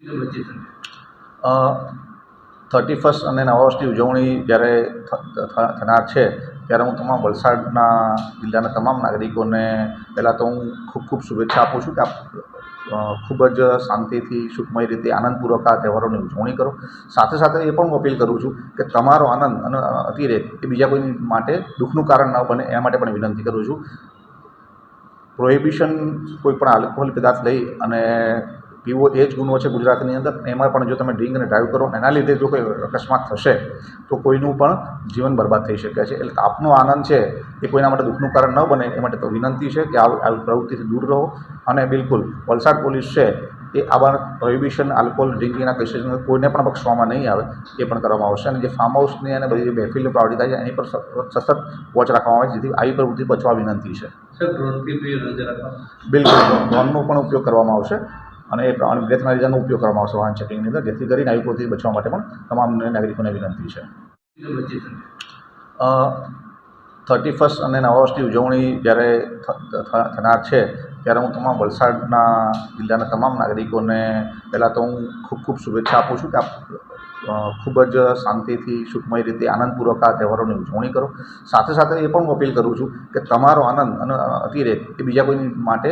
31 અને નવા વર્ષની ઉજવણી જ્યારે થનાર છે ત્યારે હું તમામ વલસાડના જિલ્લાના તમામ નાગરિકોને પહેલાં તો હું ખૂબ શુભેચ્છા આપું છું કે આપ ખૂબ જ શાંતિથી સુખમય રીતે આનંદપૂર્વક આ તહેવારોની ઉજવણી કરો. સાથે સાથે એ પણ હું અપીલ કરું છું કે તમારો આનંદ અને અતિરેક એ બીજા કોઈ માટે દુઃખનું કારણ ન બને એ માટે પણ વિનંતી કરું છું. પ્રોહિબિશન કોઈ પણ આલ્કોહોલ પદાર્થ લઈ અને પીવો એ જ ગુનો છે ગુજરાતની અંદર. એમાં પણ જો તમે ડ્રિંક અને ડ્રાઈવ કરો એના લીધે જો કોઈ અકસ્માત થશે તો કોઈનું પણ જીવન બરબાદ થઈ શકે છે. એટલે આપનો આનંદ છે એ કોઈના માટે દુઃખનું કારણ ન બને એ માટે તો વિનંતી છે કે આવી પ્રવૃત્તિથી દૂર રહો. અને બિલકુલ વલસાડ પોલીસ છે એ આવા પ્રોહિબિશન આલ્કોહોલ ડ્રિંકિંગના કેસીસને કોઈને પણ બક્ષવામાં નહીં આવે એ પણ કરવામાં આવશે. અને જે ફાર્મ હાઉસની અને બધી જે મહેફિલની પ્રાવટી થાય છે એની પર સતત વોચ રાખવામાં આવે જેથી આવી પ્રવૃત્તિ બચવા વિનંતી છે. બિલકુલ ડ્રોનનો પણ ઉપયોગ કરવામાં આવશે અને એ બ્રેથ એનાલાઇઝરનો ઉપયોગ કરવામાં આવશે વાહન ચેકિંગની અંદર, જેથી કરીને આવી પ્રવૃત્તિ બચવા માટે પણ તમામ નાગરિકોને વિનંતી છે. 31 અને નવા વર્ષની ઉજવણી જ્યારે થનાર છે ત્યારે હું તમામ વલસાડના જિલ્લાના તમામ નાગરિકોને પહેલાં તો હું ખૂબ શુભેચ્છા આપું છું કે આપ ખૂબ જ શાંતિથી સુખમય રીતે આનંદપૂર્વક આ તહેવારોની ઉજવણી કરો. સાથે સાથે એ પણ હું અપીલ કરું છું કે તમારો આનંદ અને અતિરેક એ બીજા કોઈ માટે